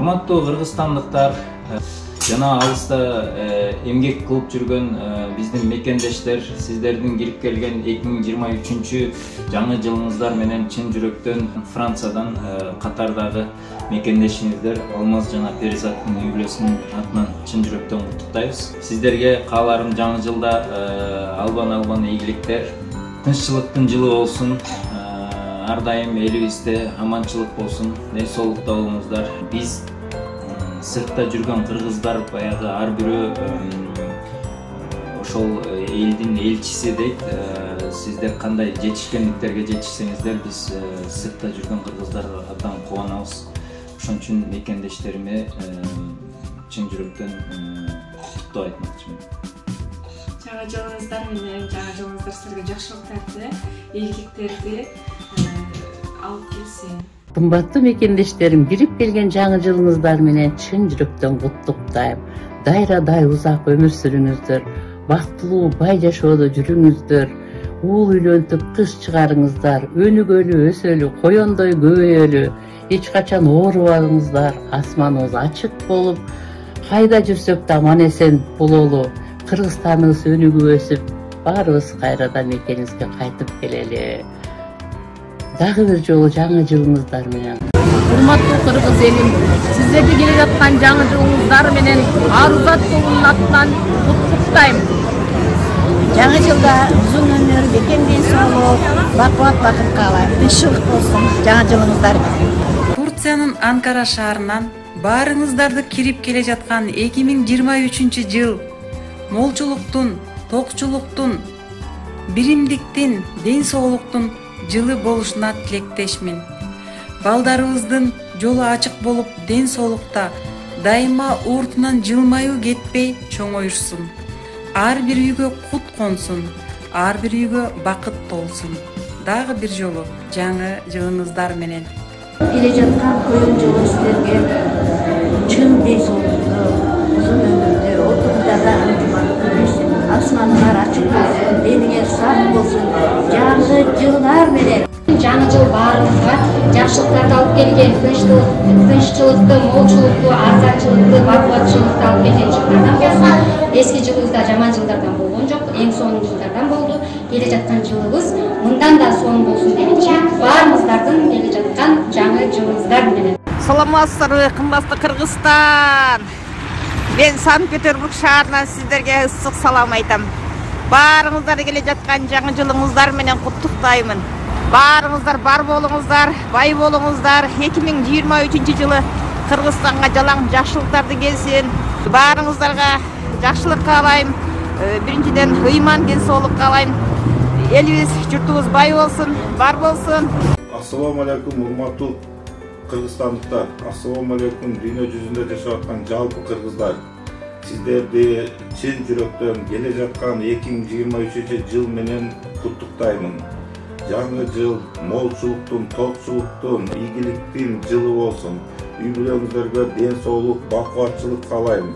Урматтуу кыргызстандыктар, жана алыста эмгек кылып жүргөн биздин мекендештер, сиздердин кирип келген 2023 жаңы жылыңыздар менен чын жүрөктөн Франциядан Катардагы мекендешиңиздер Алмаз жана Перизаттын үй-бүлөсүнүн атынан чын жүрөктөн куттуктайбыз. Сиздерге кааларым жаңы жылда албан ийгиликтер, тынччылыктын жылы болсун. Ар дайым элибизде аманчылык болсун, ден соолукта болуңуздар. Биз сыртта жүргөн кыргыздар баягы ар бирөө ошол элдин элчиси дейт. Сиздер кандай жетишкендиктерге жетишсеңиздер, биз сыртта жүргөн кыргыздар абдан кубанабыз. Ошон үчүн мекендештериме чын жүрөктөн куттук айтмакчымын. Жаңы жылыңыздар менен, жаңы жылыңыздар силерге жакшылыктарды, ийгиликтерди алып келсин. Кымбаттуу мекендештерим, кирип келген жаңы жылыңыздар менен чын жүрөктөн куттуктайм. Дайрадай узак өмүр сүрүңүздөр, бактылуу бай жашоодо жүрүңүздөр, уул үйлөнтүп кыз чыгарыңыздар, өнүгөлү, өсөлү, коёндой көбөйөлү, эч качан оорубаңыздар, асманыбыз ачык болуп, кайда жүрсөк да аман эсен бололу, Кыргызстаныбыз өнүгүп өсүп, баарыбыз кайрадан мекенибизге кайтып келели. Дагы бир жолу жаңы жылыңыздар менен. Урматтуу кыргыз элим, сиздерди келе жаткан жаңы жылыңыздар менен Арузат тобунун атынан куттуктайм. Жаңы жылда узун өмүр, бекем ден соолук, бакубат бакыт каалайм. Тынччылык болсун жаңы жылыңыздар менен. Турциянын Анкара шаарынан баарыңыздарды кирип келе жаткан 2023 жыл молчулуктун, токчулуктун, биримдиктин, ден соолуктун жылы болушуна тилектешмин. Балдарыбыздын жолу ачык болуп, ден соолукта дайыма уртунан жылмаюу кетпей чоңоюшсун. Ар бир үйгө кут консун, ар бир үйгө бакыт толсун. Дагы бир жолу жаңы жылыңыздар менен. Келе жаткан коюн жылы силерге чын ден соолукту, узун өмүрдү, отуңдарда ынтымакты берсин, асманыңар ачык болсун, дениңер сак болсун, жаңы жылдар менен. Жаңы жыл баарыбызга жакшылыктарды алып келген, тынччылыкты, молчулукту, арзанчылыкты, бакубатчылыкты алып келген жылдардан болсун. Эски жылыбызда жаман жылдардан болгон жок, эң сонун жылдардан болду. Келе жаткан жылыбыз мындан да сонун болсун демекчи, баарыбыздардын келе жаткан жаңы жылыңыздар менен. Саламатсыздарбы, кымбаттуу Кыргызстан. Мен Санкт-Петербург шаарынан сиздерге ысык салам айтам. Баарыңыздар келе жаткан жаңы жылыңыздар менен куттуктаймын. Баарыңыздар бар болуңуздар, бай болуңуздар. 2023 жылы Кыргызстанга жалаң жакшылыктарды келсин. Баарыңыздарга жакшылык каалайм. Биринчиден ыйман, ден соолук каалайм. Элибиз, журтубуз бай болсун, бар болсун. Ассаламу алейкум, урматтуу кыргызстандыктар. Ассаламу алейкум, дүйнө жүзүндө жашап аткан жалпы кыргыздар. Сиздерди чын жүрөктөн келе жаткан 2023 жыл менен куттуктаймын. Жаңы жыл молчулуктун, токчулуктун, ийгиликтин жылы болсун. Үй бүлөңүздөргө ден соолук, бакубатчылык каалайм.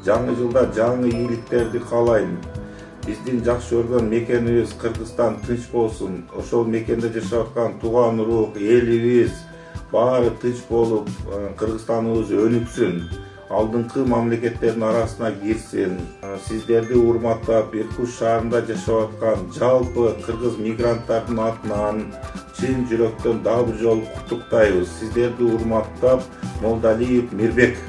Жаңы жылда жаңы ийгиликтерди каалайм. Биздин жакшы көргөн мекенибиз Кыргызстан тынч болсун. Ошол мекенде жашап аткан тууган урук, элибиз баары тынч болуп, Кыргызстаныбыз өнүксүн. Алдыңкы мамлекеттердин арасына кирсин. Сиздерди урматтап, Иркут шаарында жашап аткан жалпы кыргыз мигранттардын атынан чын жүрөктөн дагы бир жолу куттуктайбыз. Сиздерди урматтап, Молдалиев Мирбек.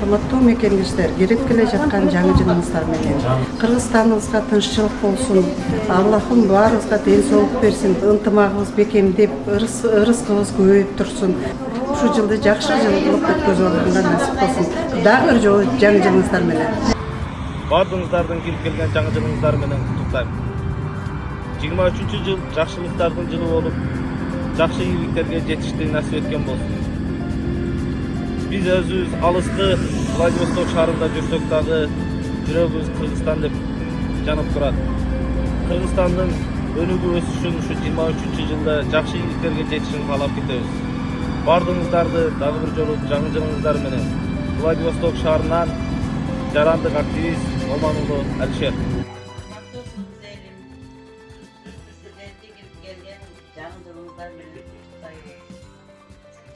Урматтуу мекендештер, кирип келе жаткан жаңы жылыңыздар менен Кыргызстаныбызга тынччылык болсун. Аллахым баарыбызга ден соолук берсин, ынтымагыбыз бекемдеп, ырыскыбыз көбөйүп турсун. Ушу жылды жакшы жыл кылып өткөзүүгө насип болсун. Дагы бир жолу жаңы жылыңыздар менен. Бардыңыздардын кирип келген жаңы жылыңыздар менен куттуктайм. 23 жыл жакшылыктардын жылы болуп, жакшы ийгиликтерге жетишти насип эткен болсун. Биз өзүбүз алыскы Владивосток шаарында жүрсөк дагы жүрөгүбүз Кыргызстан деп жанып турат. Кыргызстандын өнүгүп өсүшүн ушу 23 жылда жакшы ийгиликтерге жетишин каалап кетебиз. Бардыңыздарды дагы бир жолу жаңы жылыңыздар менен. Владивосток шаарынан жарандык активист Омануулу Алишер.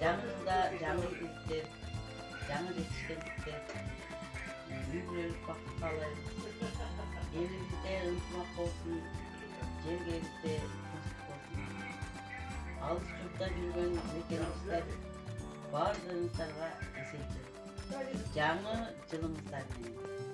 Жаңы жылда жаңы иштер, жаңы жетишкендикте үйлөрүп бактык каалайбыз. Элибизде ынтымак болсун, жергебизде тынчтык болсун. Алыс журтта жүргөн мекендештер баардыгыңыздарга эсептейт. Жаңы жылыңыздар менен.